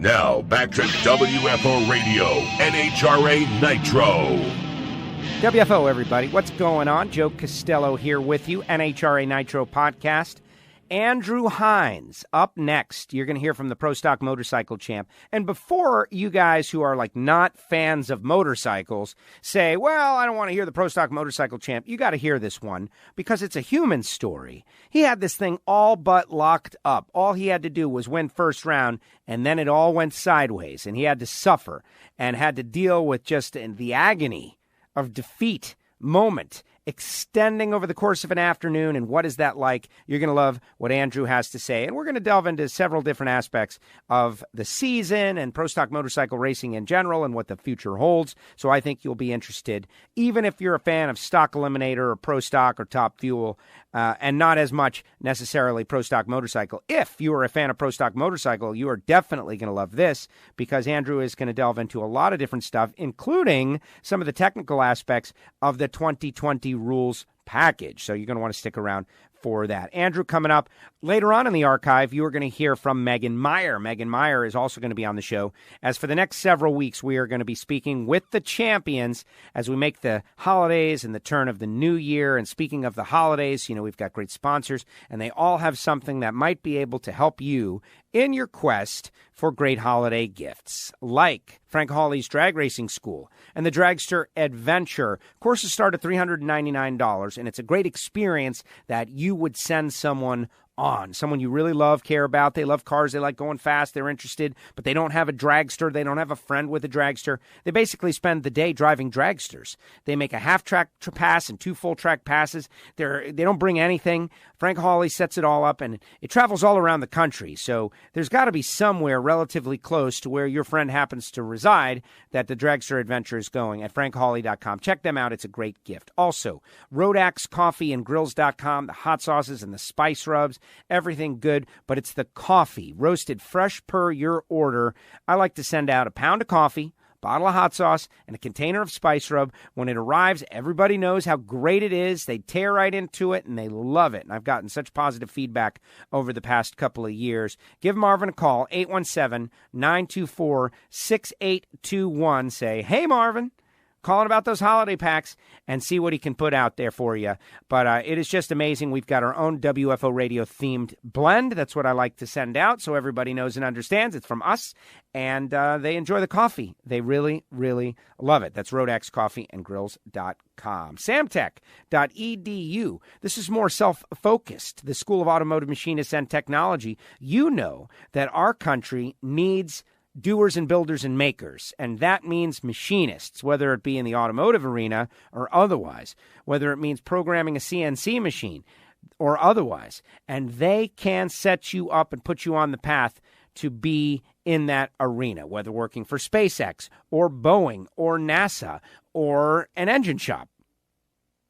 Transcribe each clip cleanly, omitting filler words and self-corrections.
Now, back to WFO Radio, NHRA Nitro. WFO, everybody. What's going on? Joe Costello here with you, NHRA Nitro podcast. Andrew Hines up next. You're going to hear from the Pro Stock Motorcycle Champ. And before you guys who are like not fans of motorcycles say, well, I don't want to hear the Pro Stock Motorcycle Champ, you got to hear this one because it's a human story. He had this thing all but locked up. All he had to do was win first round, and then it all went sideways, and he had to suffer and had to deal with just the agony of defeat moment extending over the course of an afternoon. And what is that like? You're going to love what Andrew has to say. And we're going to delve into several different aspects of the season and pro stock motorcycle racing in general and what the future holds. So I think you'll be interested, even if you're a fan of Stock Eliminator or Pro Stock or Top Fuel, and not as much necessarily Pro Stock Motorcycle. If you are a fan of Pro Stock Motorcycle, you are definitely going to love this because Andrew is going to delve into a lot of different stuff, including some of the technical aspects of the 2020 rules package. So you're going to want to stick around for that. Andrew coming up later on in the archive, you are going to hear from Megan Meyer. Megan Meyer is also going to be on the show. As for the next several weeks, we are going to be speaking with the champions as we make the holidays and the turn of the new year. And speaking of the holidays, you know, we've got great sponsors, and they all have something that might be able to help you in your quest for great holiday gifts, like Frank Hawley's Drag Racing School and the Dragster Adventure. Courses start at $399, and it's a great experience that you would send someone on, someone you really love, care about. They love cars. They like going fast. They're interested, but they don't have a dragster. They don't have a friend with a dragster. They basically spend the day driving dragsters. They make a half-track pass and 2 full-track passes. They don't bring anything. Frank Hawley sets it all up, and it travels all around the country. So there's got to be somewhere relatively close to where your friend happens to reside that the Dragster Adventure is going at frankhawley.com. Check them out. It's a great gift. Also, Rodax Coffee and Grills.com, the hot sauces and the spice rubs. Everything good, but it's the coffee, roasted fresh per your order. I like to send out a pound of coffee, bottle of hot sauce, and a container of spice rub. When it arrives, everybody knows how great it is. They tear right into it, and they love it. And I've gotten such positive feedback over the past couple of years. Give Marvin a call, 817-924-6821. Say, hey, Marvin. Calling about those holiday packs and see what he can put out there for you. But it is just amazing. We've got our own WFO radio themed blend. That's what I like to send out so everybody knows and understands. It's from us, and they enjoy the coffee. They really, really love it. That's RodaxCoffeeandGrills.com. Samtech.edu. This is more self-focused. The School of Automotive Machinists and Technology. You know that our country needs doers and builders and makers, and that means machinists, whether it be in the automotive arena or otherwise, whether it means programming a CNC machine or otherwise, and they can set you up and put you on the path to be in that arena, whether working for SpaceX or Boeing or NASA or an engine shop.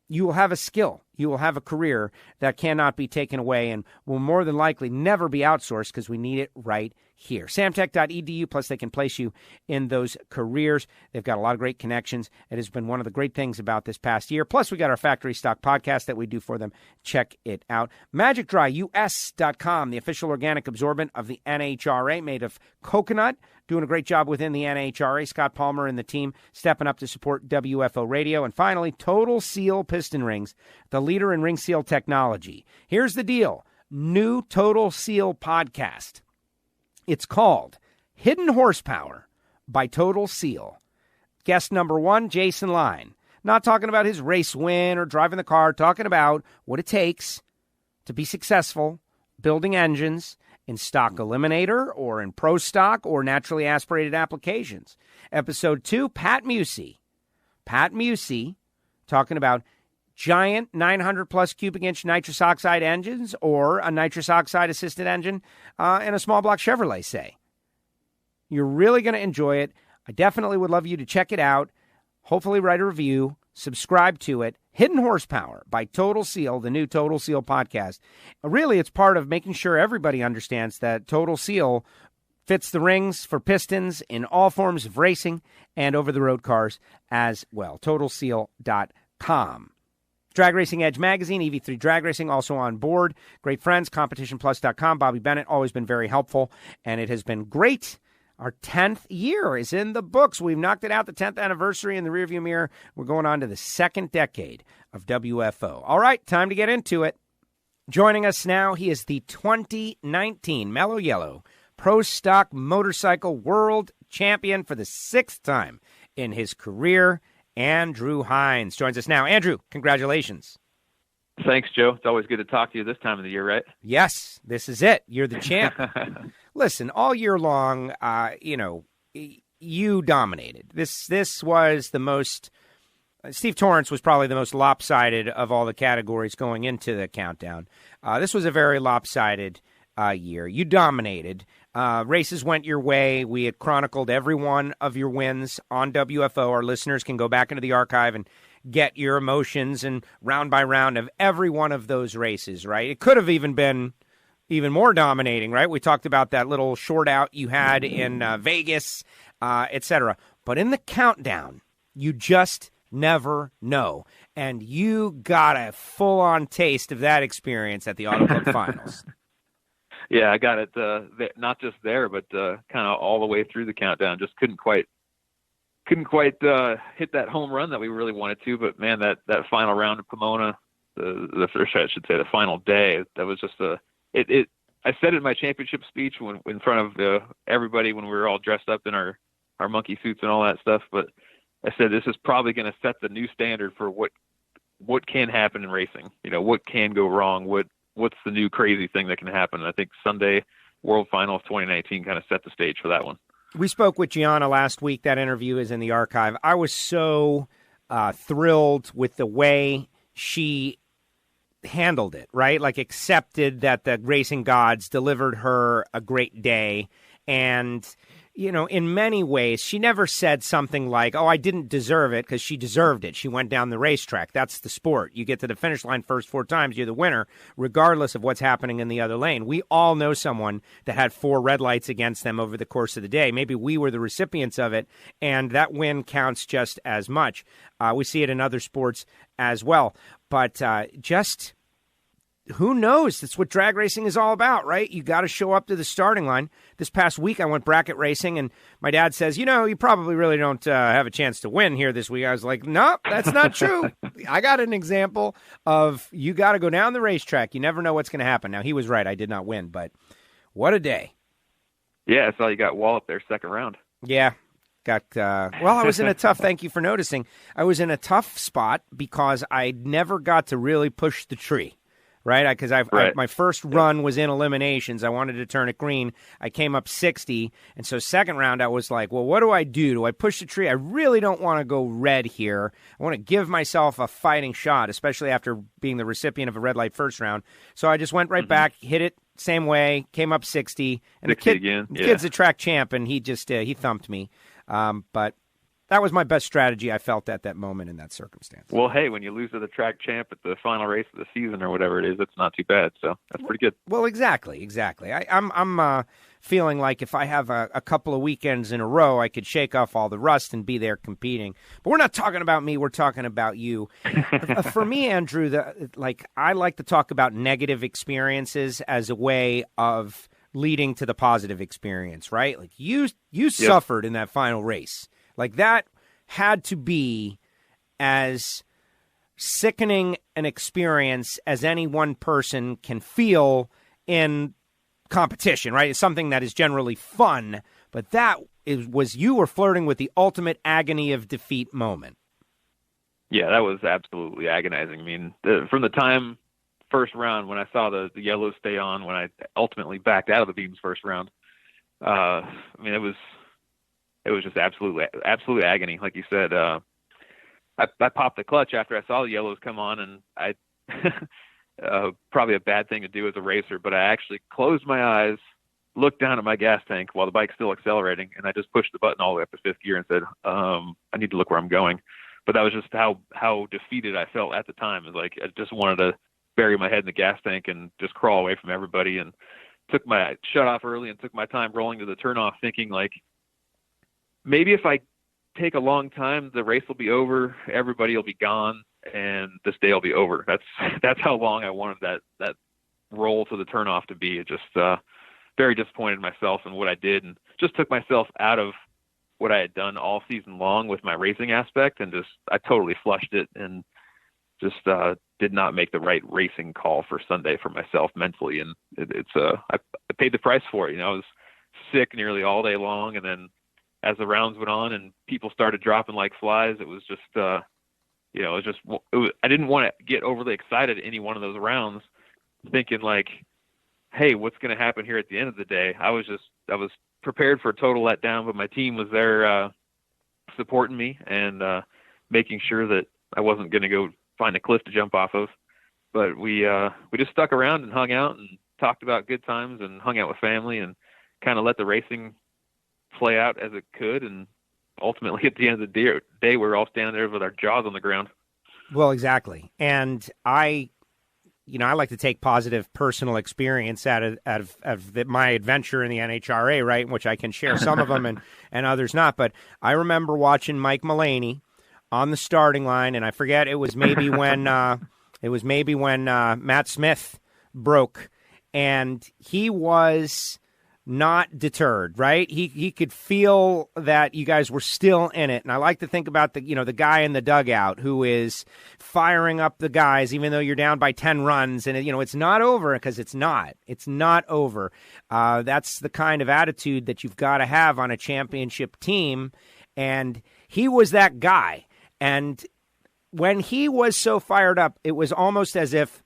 You will have a skill. You will have a career that cannot be taken away and will more than likely never be outsourced because we need it right here. Samtech.edu, plus they can place you in those careers. They've got a lot of great connections. It has been one of the great things about this past year. Plus, we got our Factory Stock podcast that we do for them. Check it out. MagicDryUS.com, the official organic absorbent of the NHRA, made of coconut. Doing a great job within the NHRA. Scott Palmer and the team stepping up to support WFO Radio. And finally, Total Seal Piston Rings, the leader in ring seal technology. Here's the deal. New Total Seal podcast. It's called Hidden Horsepower by Total Seal. Guest number 1, Jason Line. Not talking about his race win or driving the car, talking about what it takes to be successful building engines in Stock Eliminator or in Pro Stock or naturally aspirated applications. Episode 2, Pat Musey. Pat Musey talking about giant 900-plus cubic inch nitrous oxide engines or a nitrous oxide-assisted engine in a small block Chevrolet, say. You're really going to enjoy it. I definitely would love you to check it out. Hopefully write a review, subscribe to it. Hidden Horsepower by Total Seal, the new Total Seal podcast. Really, it's part of making sure everybody understands that Total Seal fits the rings for pistons in all forms of racing and over-the-road cars as well. TotalSeal.com. Drag Racing Edge Magazine, EV3 Drag Racing, also on board. Great friends, CompetitionPlus.com. Bobby Bennett, always been very helpful, and it has been great. Our 10th year is in the books. We've knocked it out, the 10th anniversary in the rearview mirror. We're going on to the second decade of WFO. All right, time to get into it. Joining us now, he is the 2019 Mello Yello Pro Stock Motorcycle World Champion for the 6th time in his career. Andrew Hines joins us now. Andrew, congratulations. Thanks, Joe. It's always good to talk to you this time of the year, right? Yes, this is it. You're the champ. Listen, all year long, you dominated. This was the most. Steve Torrance was probably the most lopsided of all the categories going into the countdown. This was a very lopsided year. You dominated. Races went your way. We had chronicled every one of your wins on WFO. Our listeners can go back into the archive and get your emotions and round by round of every one of those races, right? It could have even been even more dominating, right? We talked about that little short out you had in Vegas, etc. But in the countdown, you just never know. And you got a full-on taste of that experience at the Auto Club Finals. Yeah, I got it. Not just there, but kind of all the way through the countdown. Just couldn't quite hit that home run that we really wanted to. But man, that final round of Pomona, the first, I should say, the final day, that was just I said it in my championship speech in front of everybody when we were all dressed up in our monkey suits and all that stuff. But I said this is probably going to set the new standard for what can happen in racing. What can go wrong. What's the new crazy thing that can happen? And I think Sunday World Finals 2019 kind of set the stage for that one. We spoke with Gianna last week. That interview is in the archive. I was so thrilled with the way she handled it, right? Like accepted that the racing gods delivered her a great day. And, in many ways, she never said something like, oh, I didn't deserve it, because she deserved it. She went down the racetrack. That's the sport. You get to the finish line first 4 times, you're the winner, regardless of what's happening in the other lane. We all know someone that had 4 red lights against them over the course of the day. Maybe we were the recipients of it, and that win counts just as much. We see it in other sports as well. But just who knows? That's what drag racing is all about, right? You got to show up to the starting line. This past week, I went bracket racing, and my dad says, you probably really don't have a chance to win here this week. I was like, no, that's not true. I got an example of you got to go down the racetrack. You never know what's going to happen. Now, he was right. I did not win, but what a day. Yeah, I saw you got walloped there second round. Yeah. I was in a tough, thank you for noticing. I was in a tough spot because I never got to really push the tree. Right, because my first run was in eliminations. I wanted to turn it green. I came up 60, and so second round I was like, well, what do I do? Do I push the tree? I really don't want to go red here. I want to give myself a fighting shot, especially after being the recipient of a red light first round. So I just went right back, hit it same way, came up 60, and 60 again. The kid's a track champ, and he just he thumped me. But that was my best strategy, I felt, at that moment in that circumstance. Well, hey, when you lose to the track champ at the final race of the season or whatever it is, it's not too bad. So that's pretty good. Well, exactly. I'm feeling like if I have a couple of weekends in a row, I could shake off all the rust and be there competing. But we're not talking about me. We're talking about you. For me, Andrew, I like to talk about negative experiences as a way of leading to the positive experience, right? Like you suffered in that final race. Like that had to be as sickening an experience as any one person can feel in competition, right? It's something that is generally fun, but you were flirting with the ultimate agony of defeat moment. Yeah, that was absolutely agonizing. I mean, from the time first round when I saw the yellow stay on, when I ultimately backed out of the beams first round, it was just absolute agony. Like you said, I popped the clutch after I saw the yellows come on, and I probably a bad thing to do as a racer, but I actually closed my eyes, looked down at my gas tank while the bike's still accelerating, and I just pushed the button all the way up to 5th gear and said, I need to look where I'm going. But that was just how defeated I felt at the time. It was like I just wanted to bury my head in the gas tank and just crawl away from everybody, and took my shut off early and took my time rolling to the turnoff, thinking like, maybe if I take a long time, the race will be over, everybody will be gone, and this day will be over. That's how long I wanted that roll to the turnoff to be. It just very disappointed in myself and what I did, and just took myself out of what I had done all season long with my racing aspect, and I totally flushed it, and just did not make the right racing call for Sunday for myself mentally. And I paid the price for it. I was sick nearly all day long. And then as the rounds went on and people started dropping like flies, it was just, I didn't want to get overly excited at any one of those rounds thinking like, hey, what's going to happen here at the end of the day? I was prepared for a total letdown, but my team was there supporting me and making sure that I wasn't going to go find a cliff to jump off of. But we just stuck around and hung out and talked about good times and hung out with family and kind of let the racing play out as it could. And ultimately at the end of the day, we're all standing there with our jaws on the ground. Well, exactly. And I like to take positive personal experience out of my adventure in the NHRA, right, in which I can share some of them and others not. But I remember watching Mike Mullaney on the starting line, and I forget, it was maybe when Matt Smith broke, and he was not deterred, right? He could feel that you guys were still in it. And I like to think about the guy in the dugout who is firing up the guys, even though you're down by 10 runs and it's not over, because it's not over. That's the kind of attitude that you've got to have on a championship team. And he was that guy. And when he was so fired up, it was almost as if,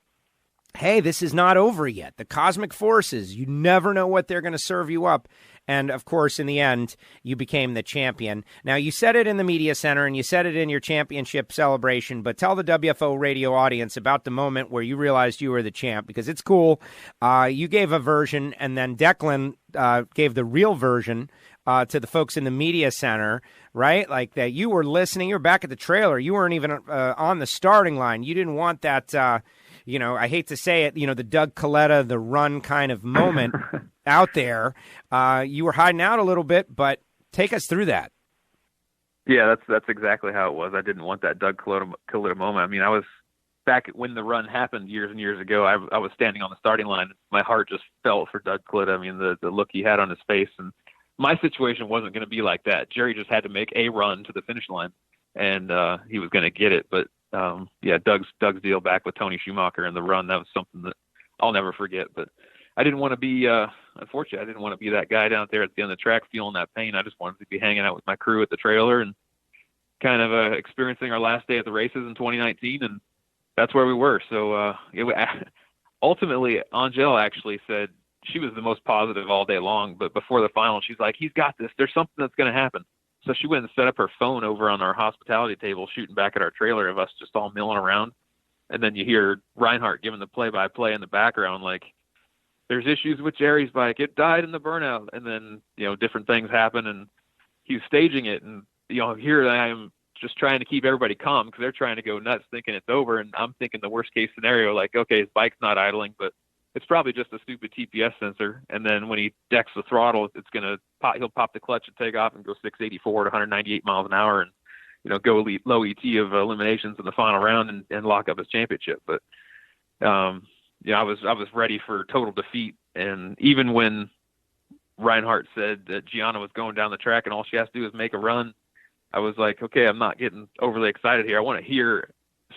hey, this is not over yet. The cosmic forces, you never know what they're going to serve you up. And, of course, in the end, you became the champion. Now, you said it in the media center and you said it in your championship celebration, but tell the WFO radio audience about the moment where you realized you were the champ, because it's cool. You gave a version, and then Declan gave the real version to the folks in the media center, right? Like that you were listening. You were back at the trailer. You weren't even on the starting line. You didn't want that I hate to say it, the Doug Coletta, the run kind of moment out there. You were hiding out a little bit, but take us through that. Yeah, that's exactly how it was. I didn't want that Doug Coletta moment. I mean, I was back when the run happened years and years ago. I was standing on the starting line. My heart just fell for Doug Coletta. I mean, the look he had on his face, and my situation wasn't going to be like that. Jerry just had to make a run to the finish line, and he was going to get it. But Doug's deal back with Tony Schumacher and the run, that was something that I'll never forget. But I didn't want to be, unfortunately, I didn't want to be that guy down there at the end of the track feeling that pain. I just wanted to be hanging out with my crew at the trailer and kind of experiencing our last day at the races in 2019, and that's where we were. So ultimately, Angel actually said she was the most positive all day long, but before the final, she's like, he's got this. There's something that's going to happen. So she went and set up her phone over on our hospitality table, shooting back at our trailer of us just all milling around. And then you hear Reinhardt giving the play-by-play in the background, like, there's issues with Jerry's bike. It died in the burnout. And then, different things happen, and he's staging it. And, here I am just trying to keep everybody calm because they're trying to go nuts thinking it's over. And I'm thinking the worst-case scenario, like, okay, his bike's not idling, but it's probably just a stupid TPS sensor. And then when he decks the throttle, it's going to pop, he'll pop the clutch and take off and go 684 to 198 miles an hour and, go low ET of eliminations in the final round and lock up his championship. But, I was ready for total defeat. And even when Reinhardt said that Gianna was going down the track and all she has to do is make a run, I was like, okay, I'm not getting overly excited here. I want to hear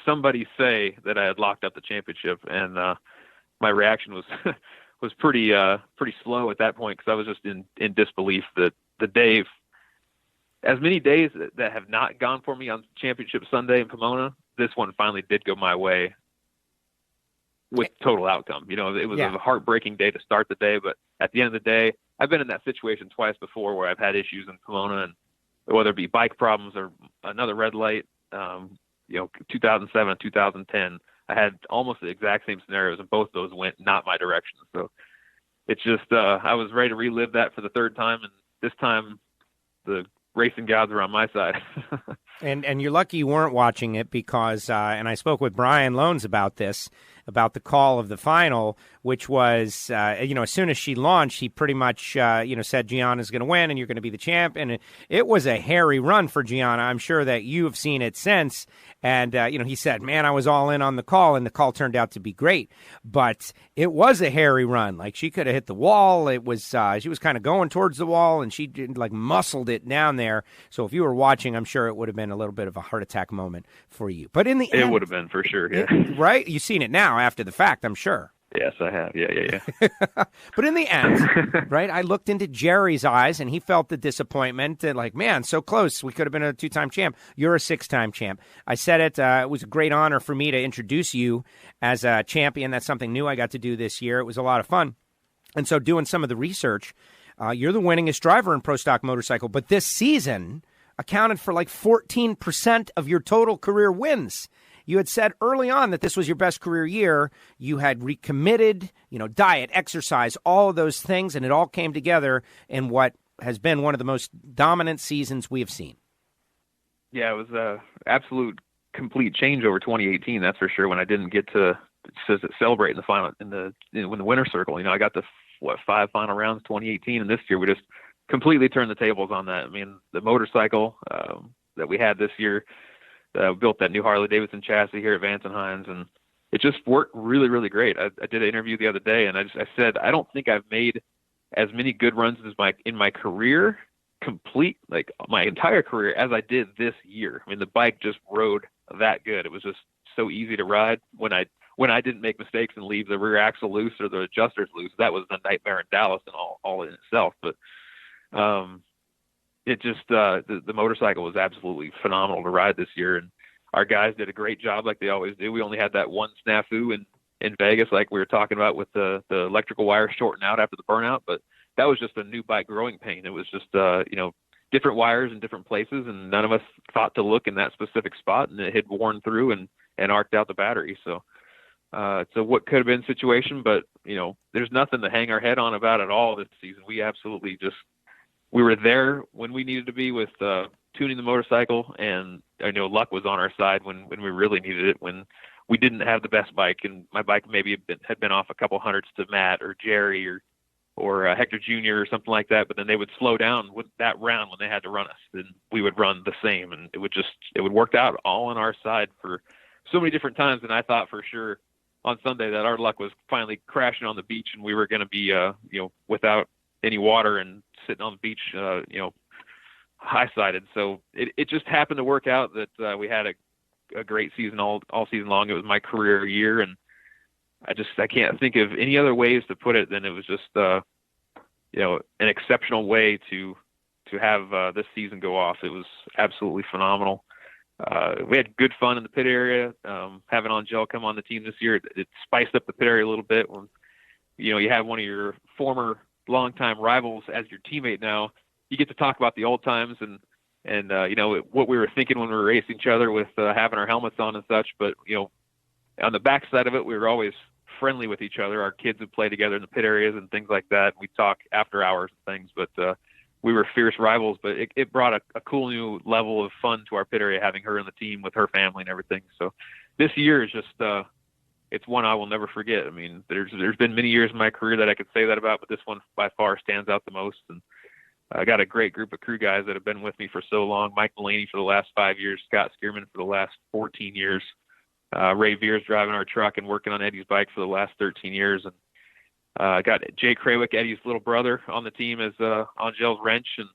somebody say that I had locked up the championship. And, my reaction was pretty slow at that point, because I was just in disbelief that the day, as many days that have not gone for me on Championship Sunday in Pomona, this one finally did go my way with total outcome. It was a heartbreaking day to start the day, but at the end of the day, I've been in that situation twice before where I've had issues in Pomona, and whether it be bike problems or another red light, 2007, 2010. I had almost the exact same scenarios, and both those went not my direction. So it's just I was ready to relive that for the third time, and this time the racing gods are on my side. and you're lucky you weren't watching it, because and I spoke with Brian Loans about this. about the call of the final, which was, as soon as she launched, he pretty much, said Gianna's going to win and you're going to be the champ. And it was a hairy run for Gianna. I'm sure that you have seen it since. And, he said, man, I was all in on the call, and the call turned out to be great. But it was a hairy run. Like, she could have hit the wall. It was, she was kind of going towards the wall, and she muscled it down there. So if you were watching, I'm sure it would have been a little bit of a heart attack moment for you. But in the end, it would have been for sure, yeah. Right? You've seen it now after the fact, I'm sure. Yes, I have. Yeah. But in the end, right, I looked into Jerry's eyes, and he felt the disappointment. And man, so close. We could have been a 2-time champ. You're a 6-time champ. I said it. It was a great honor for me to introduce you as a champion. That's something new I got to do this year. It was a lot of fun. And so doing some of the research, you're the winningest driver in Pro Stock Motorcycle. But this season accounted for 14% of your total career wins. You had said early on that this was your best career year. You had recommitted, diet, exercise, all of those things, and it all came together in what has been one of the most dominant seasons we have seen. Yeah, it was a absolute complete change over 2018. That's for sure. When I didn't get to celebrate in the final, in the winner circle, I got the 5 final rounds 2018, and this year we just completely turned the tables on that. I mean, the motorcycle that we had this year. Built that new Harley-Davidson chassis here at Vance and Hines, and it just worked really, really great. I did an interview the other day, and I said, I don't think I've made as many good runs in my career, complete, my entire career, as I did this year. I mean, the bike just rode that good. It was just so easy to ride when I didn't make mistakes and leave the rear axle loose or the adjusters loose. That was a nightmare in Dallas and all in itself. But it just the motorcycle was absolutely phenomenal to ride this year, and our guys did a great job like they always do. We only had that one snafu in Vegas, like we were talking about, with the electrical wires shorting out after the burnout, but that was just a new bike growing pain. It was just different wires in different places, and none of us thought to look in that specific spot, and it had worn through and arced out the battery. So what could have been situation, but there's nothing to hang our head on about at all this season. We absolutely we were there when we needed to be with tuning the motorcycle, and I know luck was on our side when we really needed it, when we didn't have the best bike, and my bike maybe had been off a couple hundredths to Matt or Jerry or Hector Jr. or something like that, but then they would slow down with that round when they had to run us, then we would run the same, and it would work out all on our side for so many different times. And I thought for sure on Sunday that our luck was finally crashing on the beach, and we were going to be without any water and sitting on the beach, high-sided. So it just happened to work out that we had a great season all season long. It was my career year, and I can't think of any other ways to put it than it was just an exceptional way to have this season go off. It was absolutely phenomenal. We had good fun in the pit area. Having Angel come on the team this year, it spiced up the pit area a little bit. When you have one of your former longtime rivals as your teammate now, you get to talk about the old times and what we were thinking when we were racing each other with having our helmets on and such. But on the backside of it, we were always friendly with each other. Our kids would play together in the pit areas and things like that. We'd talk after hours and things, but we were fierce rivals. But it brought a cool new level of fun to our pit area, having her in the team with her family and everything. So this year is just it's one I will never forget. I mean, there's been many years in my career that I could say that about, but this one by far stands out the most. And I got a great group of crew guys that have been with me for so long. Mike Mulaney for the last 5 years, Scott Skierman for the last 14 years, Ray Veers driving our truck and working on Eddie's bike for the last 13 years. And I got Jay Krawick, Eddie's little brother, on the team as Angel's wrench. And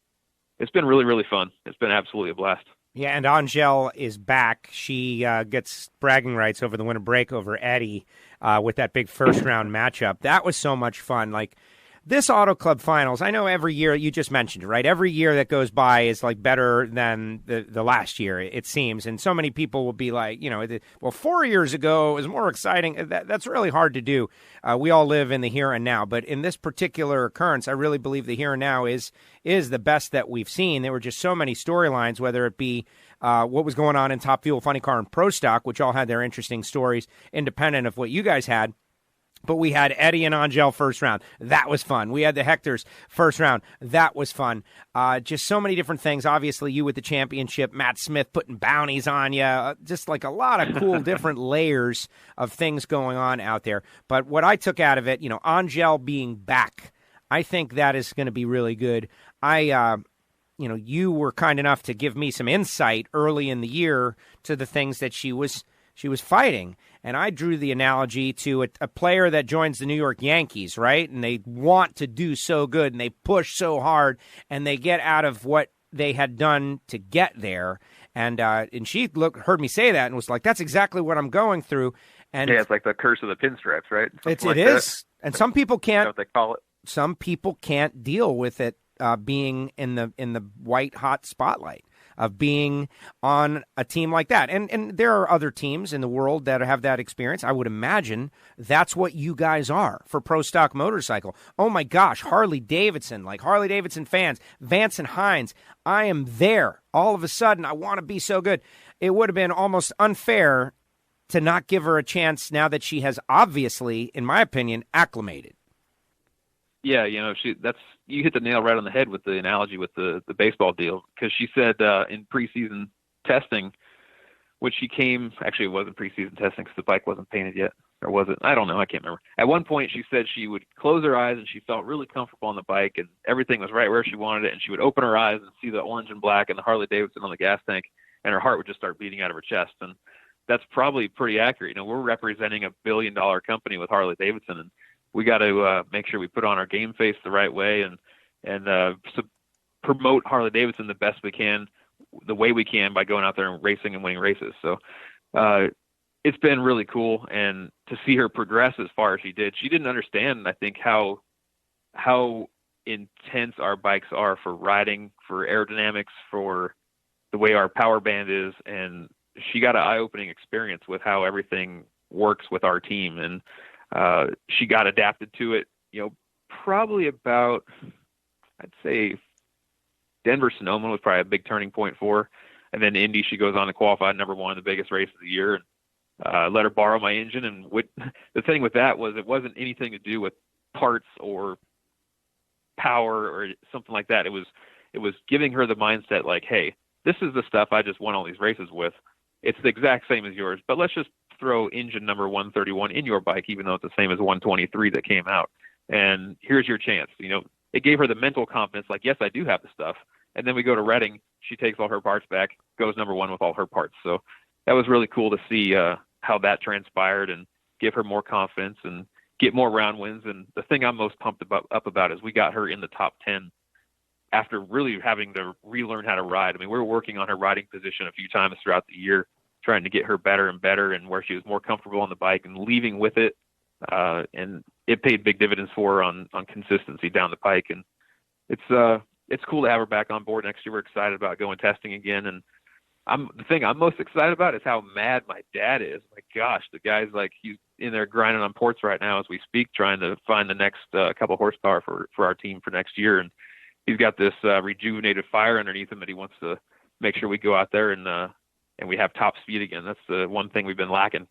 it's been really, really fun. It's been absolutely a blast. Yeah, and Angel is back. She gets bragging rights over the winter break over Eddie with that big first-round matchup. That was so much fun. This Auto Club Finals, I know every year, you just mentioned it, right? Every year that goes by is better than the last year, it seems. And so many people will be like, 4 years ago it was more exciting. That's really hard to do. We all live in the here and now. But in this particular occurrence, I really believe the here and now is the best that we've seen. There were just so many storylines, whether it be what was going on in Top Fuel, Funny Car, and Pro Stock, which all had their interesting stories independent of what you guys had. But we had Eddie and Angel first round. That was fun. We had the Hectors first round. That was fun. Just so many different things. Obviously, you with the championship, Matt Smith putting bounties on you. Just like a lot of cool different layers of things going on out there. But what I took out of it, Angel being back, I think that is going to be really good. You were kind enough to give me some insight early in the year to the things that she was fighting. And I drew the analogy to a player that joins the New York Yankees, right? And they want to do so good, and they push so hard, and they get out of what they had done to get there. And she heard me say that and was like, that's exactly what I'm going through. And yeah, it's like the curse of the pinstripes, right? It is. And some people can't. What they call it. Some people can't deal with it being in the white hot spotlight of being on a team like that. And there are other teams in the world that have that experience. I would imagine that's what you guys are for Pro Stock Motorcycle. Oh my gosh, Harley Davidson, like Harley Davidson fans, Vance and Hines, I am there. All of a sudden, I want to be so good. It would have been almost unfair to not give her a chance now that she has obviously, in my opinion, acclimated. Yeah, you hit the nail right on the head with the analogy with the baseball deal, because she said in preseason testing, when she came, actually it wasn't preseason testing because the bike wasn't painted yet, or was it? I don't know, I can't remember. At one point she said she would close her eyes and she felt really comfortable on the bike and everything was right where she wanted it, and she would open her eyes and see the orange and black and the Harley Davidson on the gas tank, and her heart would just start beating out of her chest. And that's probably pretty accurate. We're representing $1 billion company with Harley Davidson, and we got to make sure we put on our game face the right way and promote Harley Davidson the best we can, the way we can, by going out there and racing and winning races. So it's been really cool, and to see her progress as far as she did. She didn't understand, I think, how intense our bikes are for riding, for aerodynamics, for the way our power band is, and she got an eye-opening experience with how everything works with our team, and she got adapted to it, probably about, I'd say Denver Sonoma was probably a big turning point for her. And then Indy, she goes on to qualify number one, the biggest race of the year, and let her borrow my engine. And the thing with that was it wasn't anything to do with parts or power or something like that. It was giving her the mindset like, hey, this is the stuff I just won all these races with. It's the exact same as yours, but let's just throw engine number 131 in your bike, even though it's the same as 123 that came out. And here's your chance. It gave her the mental confidence, like, yes, I do have the stuff. And then we go to Reading. She takes all her parts back, goes number one with all her parts. So that was really cool to see how that transpired and give her more confidence and get more round wins. And the thing I'm most pumped up about is we got her in the top 10 after really having to relearn how to ride. We were working on her riding position a few times throughout the year, trying to get her better and better, and where she was more comfortable on the bike and leaving with it. And it paid big dividends for her on consistency down the pike. And it's cool to have her back on board next year. We're excited about going testing again. And the thing I'm most excited about is how mad my dad is. My gosh, the guy's like, he's in there grinding on ports right now as we speak, trying to find the next couple horsepower for our team for next year. And he's got this rejuvenated fire underneath him that he wants to make sure we go out there and we have top speed again. That's the one thing we've been lacking.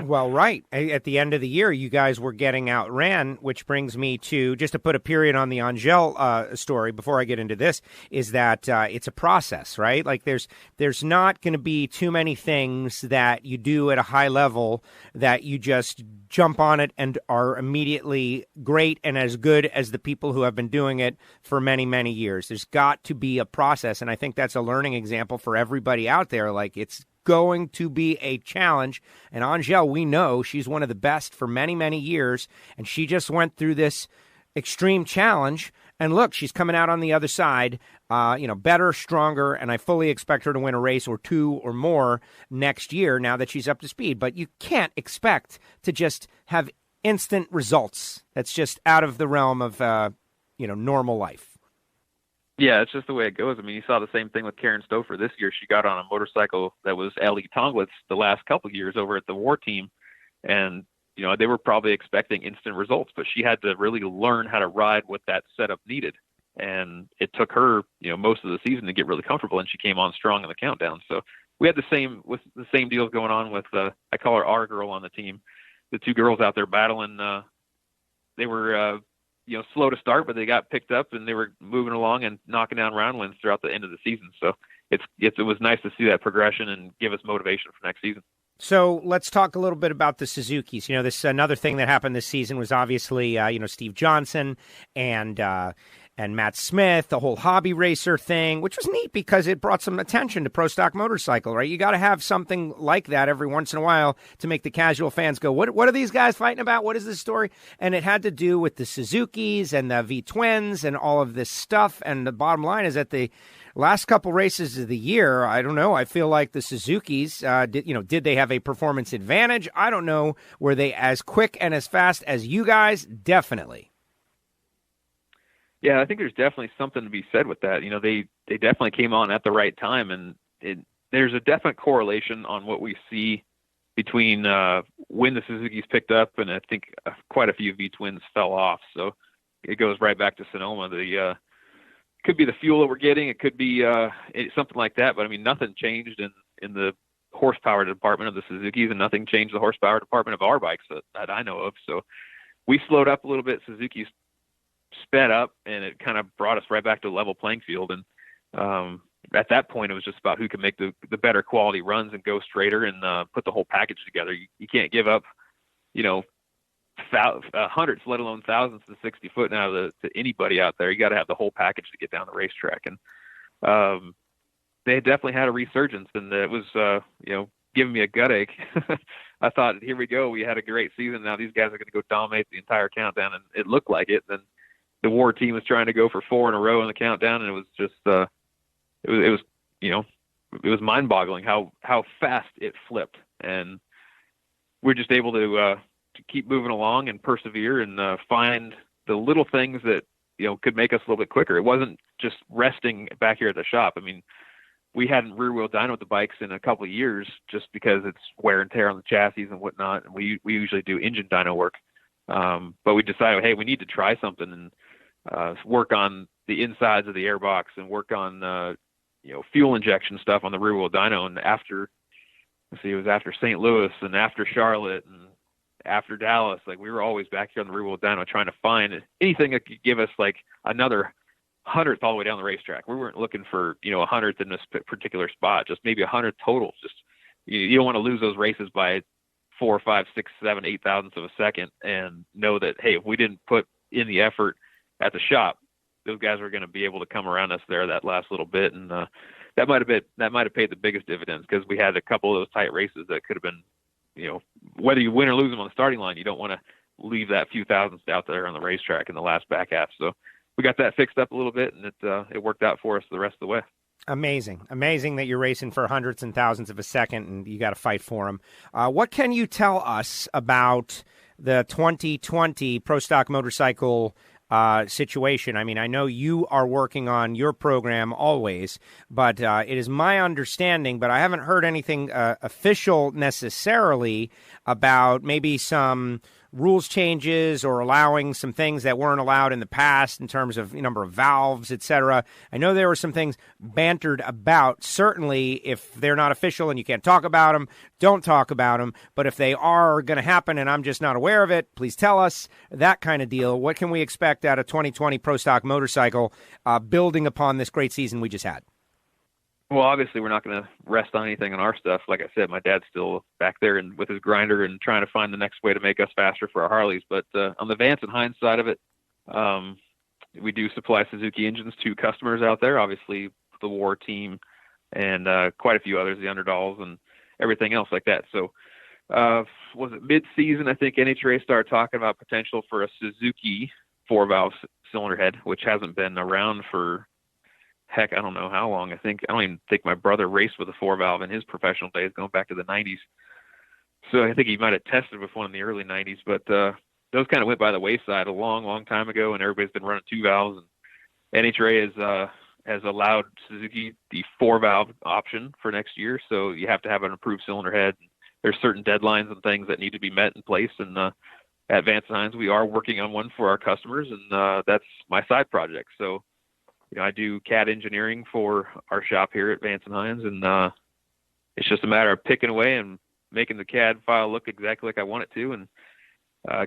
Well, right. At the end of the year, you guys were getting outran, which brings me to, just to put a period on the Angel story before I get into this, is that it's a process, right? Like there's not going to be too many things that you do at a high level that you just jump on it and are immediately great and as good as the people who have been doing it for many, many years. There's got to be a process, and I think that's a learning example for everybody out there. Like, it's going to be a challenge, and Angel, we know she's one of the best for many, many years, and she just went through this extreme challenge, and look, she's coming out on the other side, better, stronger, and I fully expect her to win a race or two or more next year now that she's up to speed. But you can't expect to just have instant results. That's just out of the realm of normal life. Yeah, it's just the way it goes. You saw the same thing with Karen Stouffer this year. She got on a motorcycle that was Ellie Tonglitz the last couple of years over at the War Team. And, they were probably expecting instant results, but she had to really learn how to ride what that setup needed. And it took her, most of the season to get really comfortable, and she came on strong in the countdown. So we had the same deals going on with, I call her our girl on the team. the two girls out there battling. They were, slow to start, but they got picked up and they were moving along and knocking down round wins throughout the end of the season. So it was nice to see that progression and give us motivation for next season. So let's talk a little bit about the Suzukis. This another thing that happened this season was obviously, Steve Johnson and Matt Smith, the whole hobby racer thing, which was neat because it brought some attention to Pro Stock Motorcycle, right? You got to have something like that every once in a while to make the casual fans go, what are these guys fighting about? What is this story? And it had to do with the Suzukis and the V-twins and all of this stuff. And the bottom line is that the last couple races of the year, I don't know, I feel like the Suzukis, did they have a performance advantage? I don't know. Were they as quick and as fast as you guys? Definitely. Yeah, I think there's definitely something to be said with that. They definitely came on at the right time, and there's a definite correlation on what we see between when the Suzuki's picked up, and I think quite a few V-twins fell off. So it goes right back to Sonoma. Could be the fuel that we're getting. It could be something like that. But, nothing changed in the horsepower department of the Suzukis, and nothing changed the horsepower department of our bikes that I know of. So we slowed up a little bit. Suzuki's sped up, and it kind of brought us right back to a level playing field. And at that point, it was just about who can make the better quality runs and go straighter and put the whole package together. You can't give up, hundreds, let alone thousands to 60 foot now to anybody out there. You got to have the whole package to get down the racetrack. And they definitely had a resurgence, and it was, giving me a gut ache. I thought, here we go. We had a great season. Now these guys are going to go dominate the entire countdown, and it looked like it. And the WAR team was trying to go for 4 in a row in the countdown, and it was just, it was mind-boggling how fast it flipped. And we're just able to keep moving along and persevere and find the little things that could make us a little bit quicker. It wasn't just resting back here at the shop. We hadn't rear wheel dynoed the bikes in a couple of years just because it's wear and tear on the chassis and whatnot. And we usually do engine dyno work, but we decided, hey, we need to try something and work on the insides of the airbox and work on fuel injection stuff on the rear wheel dyno. And it was after St. Louis and after Charlotte and after Dallas, we were always back here on the rear wheel dyno trying to find anything that could give us another 100th all the way down the racetrack. We weren't looking for 100th in this particular spot, just maybe 100th total. Just you don't want to lose those races by 4, 5, 6, 7, 8 thousandths of a second, and know that, hey, if we didn't put in the effort at the shop, those guys were going to be able to come around us there that last little bit. And that might have paid the biggest dividends, because we had a couple of those tight races that could have been, whether you win or lose them on the starting line, you don't want to leave that few thousandths out there on the racetrack in the last back half. So we got that fixed up a little bit, and it worked out for us the rest of the way. Amazing that you're racing for hundreds and thousands of a second, and you got to fight for them. What can you tell us about the 2020 Pro Stock Motorcycle situation? I know you are working on your program always, but it is my understanding, but I haven't heard anything official necessarily about maybe some rules changes or allowing some things that weren't allowed in the past in terms of number of valves, etc. I know there were some things bantered about. Certainly, if they're not official and you can't talk about them, don't talk about them. But if they are going to happen and I'm just not aware of it, please tell us, that kind of deal. What can we expect out of 2020 Pro Stock Motorcycle building upon this great season we just had? Well, obviously, we're not going to rest on anything on our stuff. Like I said, my dad's still back there and with his grinder and trying to find the next way to make us faster for our Harleys. But on the Vance and Hines side of it, we do supply Suzuki engines to customers out there, obviously the WAR team and quite a few others, the Underdolls and everything else like that. So was it mid-season? I think NHRA started talking about potential for a Suzuki 4-valve cylinder head, which hasn't been around for, heck, I don't know how long. I don't even think my brother raced with a 4-valve in his professional days, going back to the 90s. So I think he might have tested with one in the early 90s, but those kind of went by the wayside a long, long time ago, and everybody's been running 2 valves. And NHRA has allowed Suzuki the 4-valve option for next year, so you have to have an approved cylinder head. There's certain deadlines and things that need to be met in place, and at Vance & Hines, we are working on one for our customers, and that's my side project. So I do CAD engineering for our shop here at Vance & Hines, and it's just a matter of picking away and making the CAD file look exactly like I want it to, and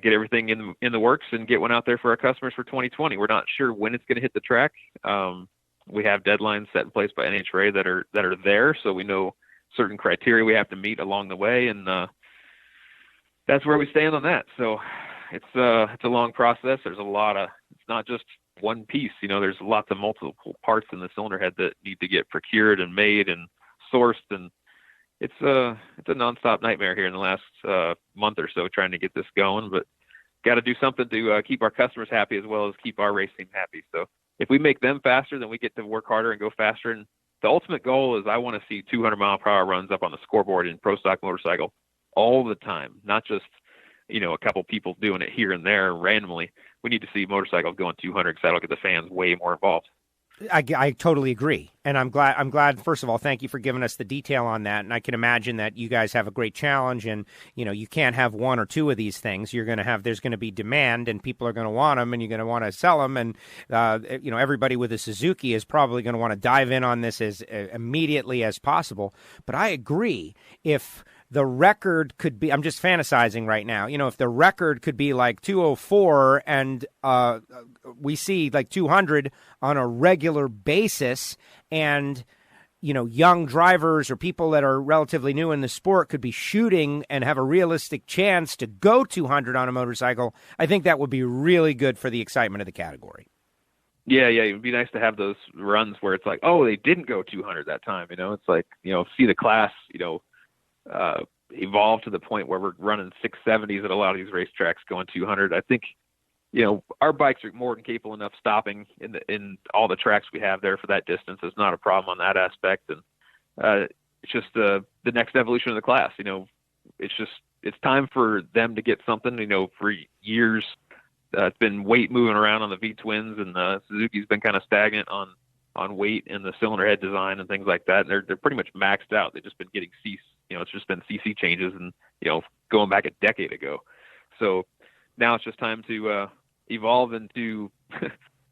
get everything in the works and get one out there for our customers for 2020. We're not sure when it's going to hit the track. We have deadlines set in place by NHRA that are there, so we know certain criteria we have to meet along the way, and that's where we stand on that. So it's a long process. There's it's not just one piece. There's lots of multiple parts in the cylinder head that need to get procured and made and sourced, and it's a nonstop nightmare here in the last month or so trying to get this going. But got to do something to keep our customers happy as well as keep our race team happy. So if we make them faster, then we get to work harder and go faster. And the ultimate goal is I want to see 200-mile-per-hour runs up on the scoreboard in pro stock motorcycle all the time, not just a couple people doing it here and there randomly. We need to see motorcycles going 200 because that'll get the fans way more involved. I totally agree, and I'm glad. First of all, thank you for giving us the detail on that. And I can imagine that you guys have a great challenge, and you can't have one or two of these things. There's going to be demand, and people are going to want them, and you're going to want to sell them. And everybody with a Suzuki is probably going to want to dive in on this as immediately as possible. But I agree, if the record could be, I'm just fantasizing right now, if the record could be like 204 and we see like 200 on a regular basis, and young drivers or people that are relatively new in the sport could be shooting and have a realistic chance to go 200 on a motorcycle, I think that would be really good for the excitement of the category. Yeah, it would be nice to have those runs where it's like, oh, they didn't go 200 that time. It's like, see the class, evolve to the point where we're running 670s at a lot of these racetracks going 200. I think, our bikes are more than capable enough stopping in all the tracks we have there for that distance. It's not a problem on that aspect. And it's just the next evolution of the class. It's time for them to get something. For years, it's been weight moving around on the V-twins, and Suzuki's been kind of stagnant on weight and the cylinder head design and things like that. And they're pretty much maxed out. They've just been getting it's just been CC changes and, going back a decade ago. So now it's just time to evolve into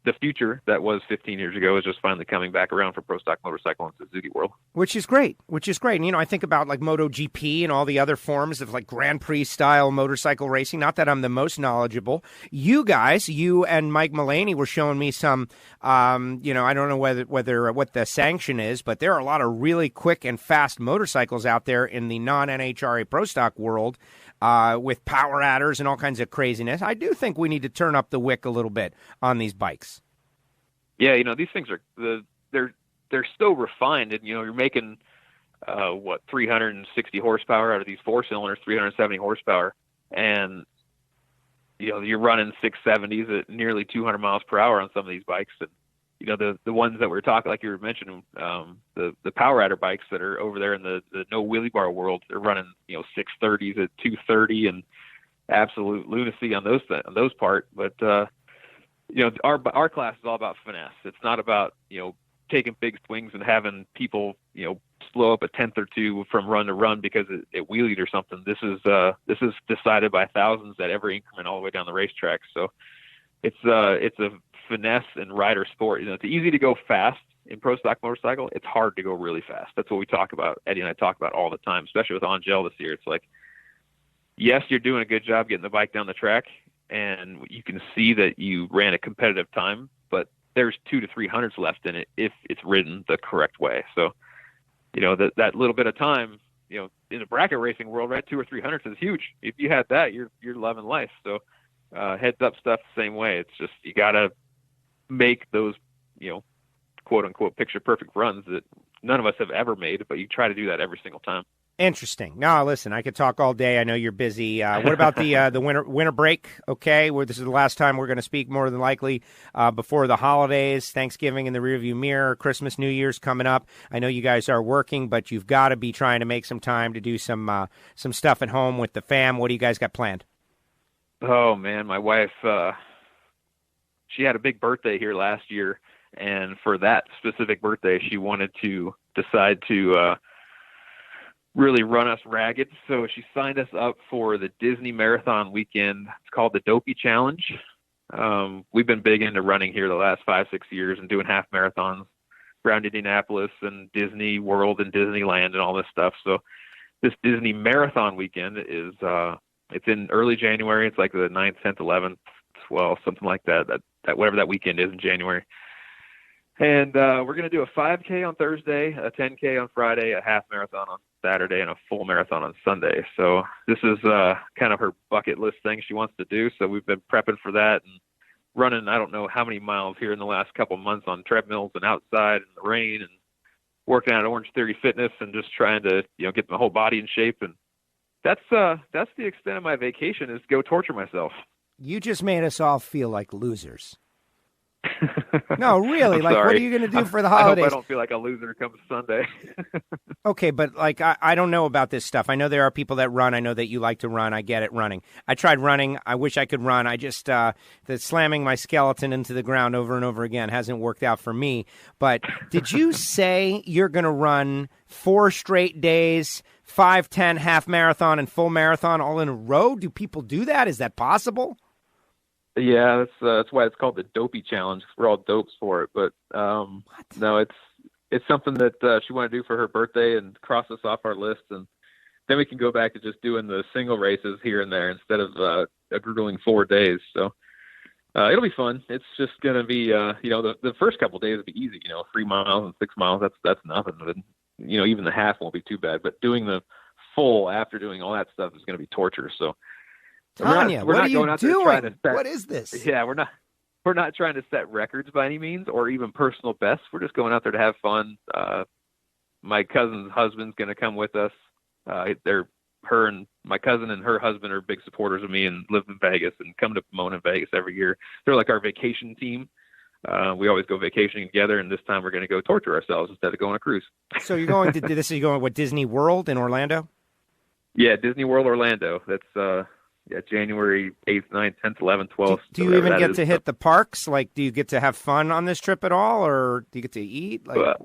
the future that was 15 years ago is just finally coming back around for pro stock motorcycle in Suzuki world. Which is great. And, I think about like MotoGP and all the other forms of like Grand Prix style motorcycle racing. Not that I'm the most knowledgeable. You guys, you and Mike Mullaney were showing me some, I don't know whether what the sanction is, but there are a lot of really quick and fast motorcycles out there in the non-NHRA pro stock world. With power adders and all kinds of craziness. I do think we need to turn up the wick a little bit on these bikes. Yeah, these things are they're still refined, and you're making 360 horsepower out of these four cylinders, 370 horsepower, and you're running 670s at nearly 200 miles per hour on some of these bikes. And the ones that we're talking, like you were mentioning, the power adder bikes that are over there in the no wheelie bar world, they're running 630s at 230 and absolute lunacy on those part. But our class is all about finesse. It's not about taking big swings and having people slow up a tenth or two from run to run because it wheelied or something. This is decided by thousands at every increment all the way down the racetrack. So it's a finesse and rider sport. It's easy to go fast in pro stock motorcycle. It's hard to go really fast. That's what we talk about. Eddie and I talk about all the time, especially with Angel this year. It's like, yes, you're doing a good job getting the bike down the track, and you can see that you ran a competitive time, but there's 200 to 300s left in it if it's ridden the correct way. So, that little bit of time, in the bracket racing world, right, 200 or 300s is huge. If you had that, you're loving life. So, heads up stuff the same way. It's just you gotta make those quote unquote picture perfect runs that none of us have ever made, but you try to do that every single time. Interesting. Now, listen, I could talk all day. I know you're busy. What about the winter break? Okay, this is the last time we're going to speak, more than likely, before the holidays, Thanksgiving in the rearview mirror, Christmas, New Year's coming up. I know you guys are working, but you've got to be trying to make some time to do some stuff at home with the fam. What do you guys got planned? Oh man, my wife, she had a big birthday here last year, and for that specific birthday, she wanted to decide to really run us ragged. So she signed us up for the Disney Marathon weekend. It's called the Dopey Challenge. We've been big into running here the last 5-6 years and doing half marathons around Indianapolis and Disney World and Disneyland and all this stuff. So this Disney marathon weekend is it's in early January. It's like the 9th, 10th, 11th, 12th, something like that. That whatever that weekend is in January. And we're going to do a 5K on Thursday, a 10K on Friday, a half marathon on Saturday, and a full marathon on Sunday. So this is kind of her bucket list thing she wants to do. So we've been prepping for that and running, I don't know how many miles here in the last couple of months on treadmills and outside in the rain and working out at Orange Theory Fitness and just trying to, get my whole body in shape. And that's the extent of my vacation, is go torture myself. You just made us all feel like losers. No, really. Like, sorry. what are you going to do for the holidays? I hope I don't feel like a loser come Sunday. Okay, but like, I don't know about this stuff. I know there are people that run. I know that you like to run. I get it, running. I tried running. I wish I could run. I just, the slamming my skeleton into the ground over and over again hasn't worked out for me. But did you say you're going to run 4 straight days, 5, 10, half marathon, and full marathon all in a row? Do people do that? Is that possible? Yeah, that's why it's called the Dopey Challenge. We're all dopes for it, but no, it's something that she wanted to do for her birthday and cross us off our list, and then we can go back to just doing the single races here and there instead of a grueling 4 days. So it'll be fun. It's just gonna be the first couple of days will be easy. 3 miles and 6 miles, that's nothing. And, even the half won't be too bad. But doing the full after doing all that stuff is gonna be torture. So. Tanya, what are you doing? What is this? Yeah, we're not trying to set records by any means or even personal bests. We're just going out there to have fun. My cousin's husband's going to come with us. Her and my cousin and her husband are big supporters of me and live in Vegas and come to Pomona and Vegas every year. They're like our vacation team. We always go vacationing together, and this time we're going to go torture ourselves instead of going on a cruise. So you're going to you're going what, Disney World in Orlando? Yeah, Disney World Orlando. That's January 8th, 9th, 10th, 11th, 12th. Do you even get to hit the parks? Like, do you get to have fun on this trip at all, or do you get to eat? Like,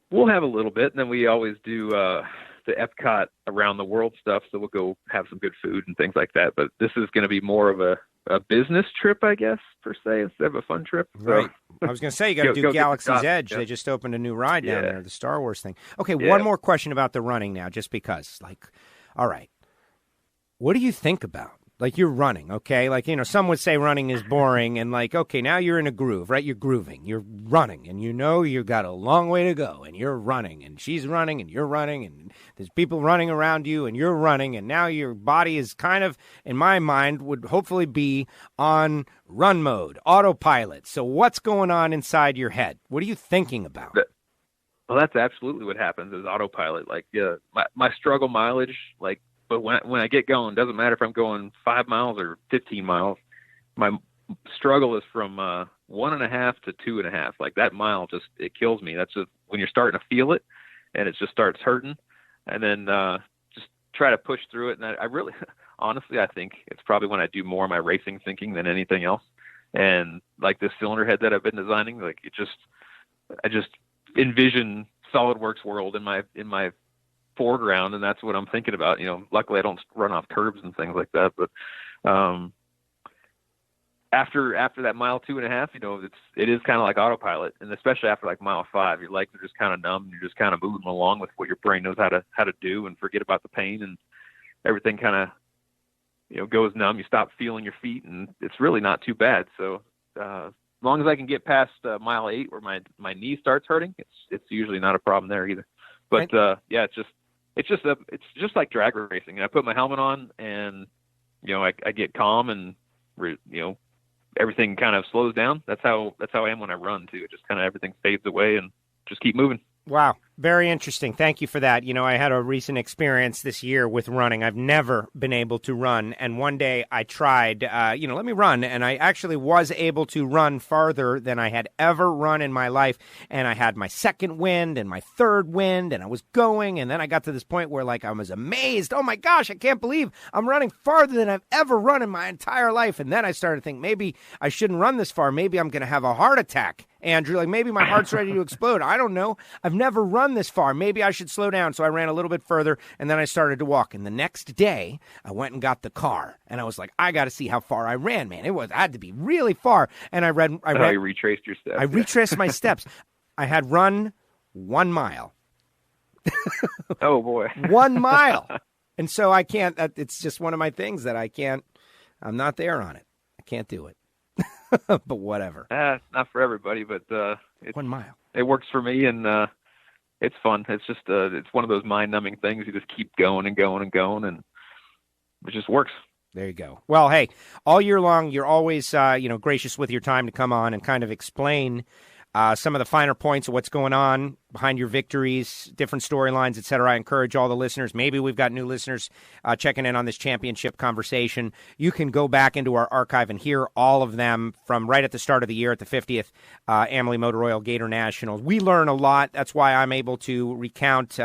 we'll have a little bit, and then we always do the Epcot around the world stuff, so we'll go have some good food and things like that. But this is going to be more of a business trip, I guess, per se, instead of a fun trip. Right. I was going to say, you got to do Galaxy's Edge. Yeah. They just opened a new ride down there, the Star Wars thing. Okay, one more question about the running now, just because. Like, all right. What do you think about? Like, you're running, okay? Like, some would say running is boring, and like, okay, now you're in a groove, right? You're grooving. You're running, and you've got a long way to go, and you're running, and she's running, and you're running, and there's people running around you, and you're running, and now your body is kind of, in my mind, would hopefully be on run mode, autopilot. So what's going on inside your head? What are you thinking about? Well, that's absolutely what happens is autopilot. Like, my struggle mileage, like, but when I get going, doesn't matter if I'm going 5 miles or 15 miles, my struggle is from 1.5 to 2.5. Like, that mile it kills me. That's just when you're starting to feel it and it just starts hurting, and then just try to push through it. And I really, honestly, I think it's probably when I do more of my racing thinking than anything else. And like this cylinder head that I've been designing, like I just envision SolidWorks world in my foreground, and that's what I'm thinking about. Luckily I don't run off curbs and things like that, but after that mile 2.5, it is kind of like autopilot, and especially after like mile 5, your legs are just kind of numb, and you're just kind of moving along with what your brain knows how to do, and forget about the pain, and everything kind of goes numb. You stop feeling your feet, and it's really not too bad. So as long as I can get past mile 8 where my knee starts hurting, it's usually not a problem there either. But it's just like drag racing. And I put my helmet on, and I get calm, and everything kind of slows down. That's how I am when I run too. It just kind of everything fades away and just keep moving. Wow. Very interesting. Thank you for that. I had a recent experience this year with running. I've never been able to run. And one day I tried, let me run. And I actually was able to run farther than I had ever run in my life. And I had my second wind and my third wind, and I was going. And then I got to this point where I was amazed. Oh my gosh, I can't believe I'm running farther than I've ever run in my entire life. And then I started to think maybe I shouldn't run this far. Maybe I'm going to have a heart attack, Andrew. Like, maybe my heart's ready to explode. I don't know. I've never run this far. Maybe I should slow down. So I ran a little bit further, and then I started to walk. And the next day, I went and got the car, and I was like, I got to see how far I ran, man. I had to be really far. And I you retraced your steps. I retraced my steps. I had run 1 mile. Oh, boy. 1 mile. And so I can't, it's just one of my things that I'm not there on it. I can't do it. But whatever. Not for everybody, but 1 mile. It works for me, and it's fun. It's just it's one of those mind-numbing things. You just keep going and going and going, and it just works. There you go. Well, hey, all year long, you're always gracious with your time to come on and kind of explain some of the finer points of what's going on behind your victories, different storylines, et cetera. I encourage all the listeners. Maybe we've got new listeners checking in on this championship conversation. You can go back into our archive and hear all of them from right at the start of the year at the 50th Amalie Motor Oil Gator Nationals. We learn a lot. That's why I'm able to recount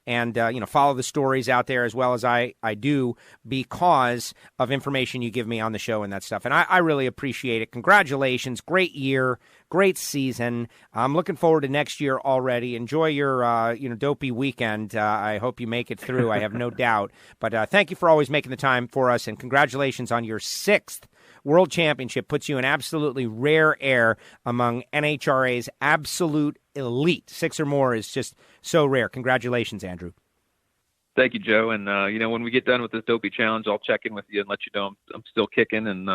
and follow the stories out there as well as I do because of information you give me on the show and that stuff. And I really appreciate it. Congratulations. Great year. Great season. I'm looking forward to next year already. Enjoy your, dopey weekend. I hope you make it through. I have no doubt. But thank you for always making the time for us, and congratulations on your 6th World Championship. Puts you in absolutely rare air among NHRA's absolute elite. 6 or more is just so rare. Congratulations, Andrew. Thank you, Joe. And, when we get done with this dopey challenge, I'll check in with you and let you know I'm still kicking and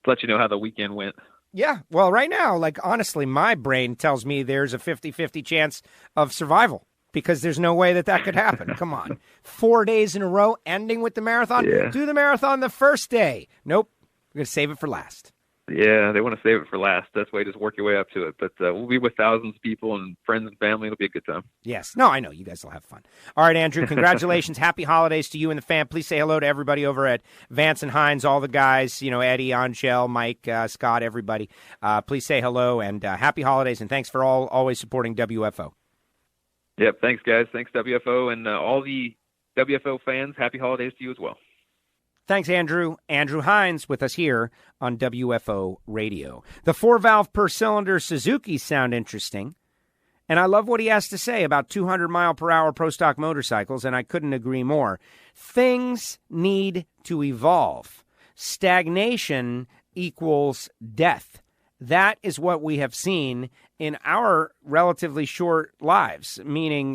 let you know how the weekend went. Yeah, well, right now, honestly, my brain tells me there's a 50-50 chance of survival because there's no way that could happen. Come on. 4 days in a row, ending with the marathon? Yeah. Do the marathon the first day. Nope. We're going to save it for last. Yeah, they want to save it for last. That's why you just work your way up to it. But we'll be with thousands of people and friends and family. It'll be a good time. Yes. No, I know. You guys will have fun. All right, Andrew, congratulations. Happy holidays to you and the fam. Please say hello to everybody over at Vance and Hines, all the guys, Eddie, Angel, Mike, Scott, everybody. Please say hello and happy holidays, and thanks for always supporting WFO. Yep, thanks, guys. Thanks, WFO, and all the WFO fans. Happy holidays to you as well. Thanks, Andrew. Andrew Hines with us here on WFO Radio. The 4-valve per cylinder Suzuki sound interesting, and I love what he has to say about 200-mile-per-hour pro stock motorcycles, and I couldn't agree more. Things need to evolve. Stagnation equals death. That is what we have seen in our relatively short lives, meaning,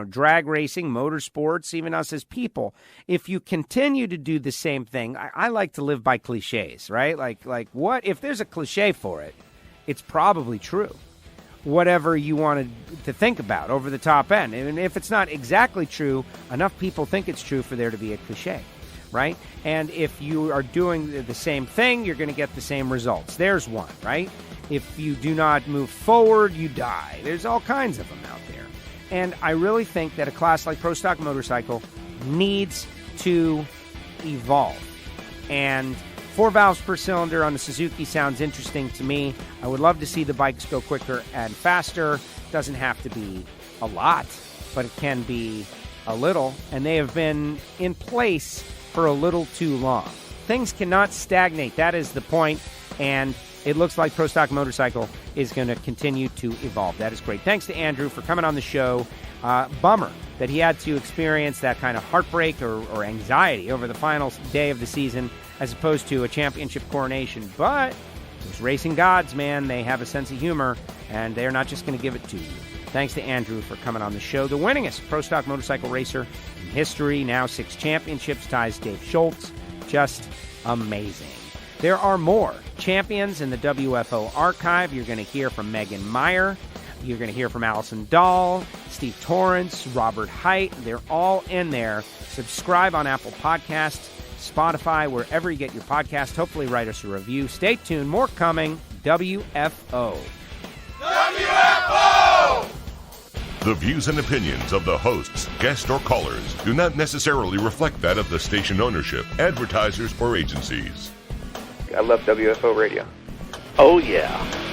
drag racing, motorsports, even us as people. If you continue to do the same thing, I like to live by cliches, right? Like what? If there's a cliche for it, it's probably true. Whatever you wanted to think about over the top end. And if it's not exactly true, enough people think it's true for there to be a cliche, right? And if you are doing the same thing, you're going to get the same results. There's one, right? If you do not move forward, you die. There's all kinds of them out there. And I really think that a class like Pro Stock Motorcycle needs to evolve. And 4 valves per cylinder on the Suzuki sounds interesting to me. I would love to see the bikes go quicker and faster. Doesn't have to be a lot, but it can be a little. And they have been in place for a little too long. Things cannot stagnate. That is the point. And it looks like Pro Stock Motorcycle is going to continue to evolve. That is great. Thanks to Andrew for coming on the show. Bummer that he had to experience that kind of heartbreak or anxiety over the final day of the season as opposed to a championship coronation. But those racing gods, man, they have a sense of humor, and they're not just going to give it to you. Thanks to Andrew for coming on the show. The winningest Pro Stock motorcycle racer in history, now 6 championships, ties Dave Schultz. Just amazing. There are more champions in the WFO archive. You're going to hear from Megan Meyer. You're going to hear from Allison Dahl, Steve Torrance, Robert Height. They're all in there. Subscribe on Apple Podcasts, Spotify, wherever you get your podcast. Hopefully write us a review. Stay tuned. More coming. WFO. WFO! The views and opinions of the hosts, guests, or callers do not necessarily reflect that of the station ownership, advertisers, or agencies. I love WFO Radio. Oh, yeah.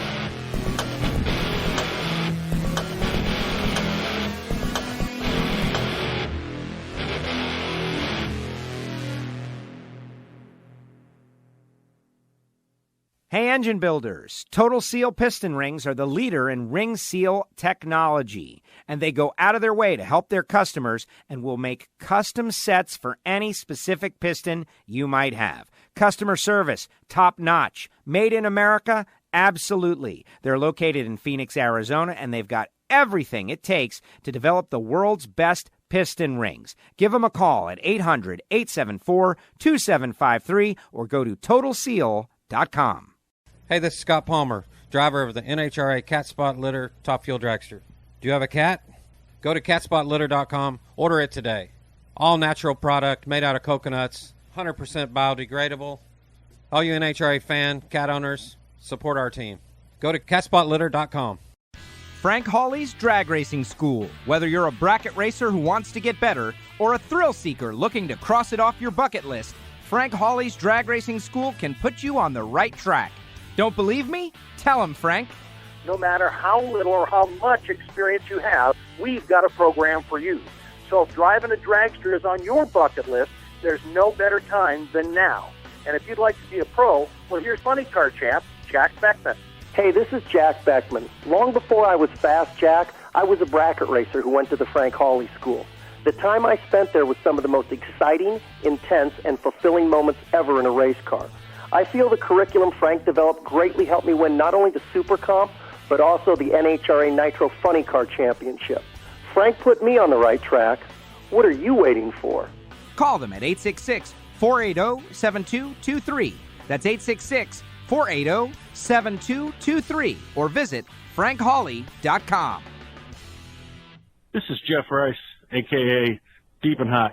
Hey, engine builders, Total Seal piston rings are the leader in ring seal technology, and they go out of their way to help their customers and will make custom sets for any specific piston you might have. Customer service, top notch, made in America, Absolutely. They're located in Phoenix, Arizona, and they've got everything it takes to develop the world's best piston rings. Give them a call at 800-874-2753 or go to TotalSeal.com. Hey, this is Scott Palmer, driver of the NHRA Cat Spot Litter Top Fuel Dragster. Do you have a cat? Go to catspotlitter.com, order it today. All natural product, made out of coconuts, 100% biodegradable. All you NHRA fan, cat owners, support our team. Go to catspotlitter.com. Frank Hawley's Drag Racing School. Whether you're a bracket racer who wants to get better or a thrill seeker looking to cross it off your bucket list, Frank Hawley's Drag Racing School can put you on the right track. Don't believe me? Tell him, Frank. No matter how little or how much experience you have, we've got a program for you. So if driving a dragster is on your bucket list, there's no better time than now. And if you'd like to be a pro, well, here's funny car champ, Jack Beckman. Hey, this is Jack Beckman. Long before I was Fast Jack, I was a bracket racer who went to the Frank Hawley School. The time I spent there was some of the most exciting, intense, and fulfilling moments ever in a race car. I feel the curriculum Frank developed greatly helped me win not only the Super Comp, but also the NHRA Nitro Funny Car Championship. Frank put me on the right track. What are you waiting for? Call them at 866-480-7223. That's 866-480-7223. Or visit frankhawley.com. This is Jeff Rice, a.k.a. Deep and Hot.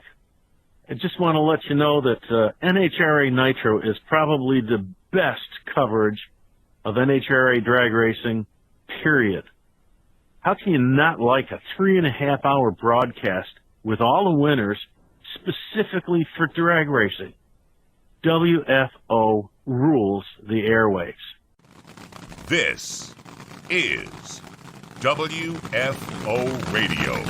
I just want to let you know that NHRA Nitro is probably the best coverage of NHRA drag racing, period. How can you not like a 3.5-hour broadcast with all the winners specifically for drag racing? WFO rules the airwaves. This is WFO Radio.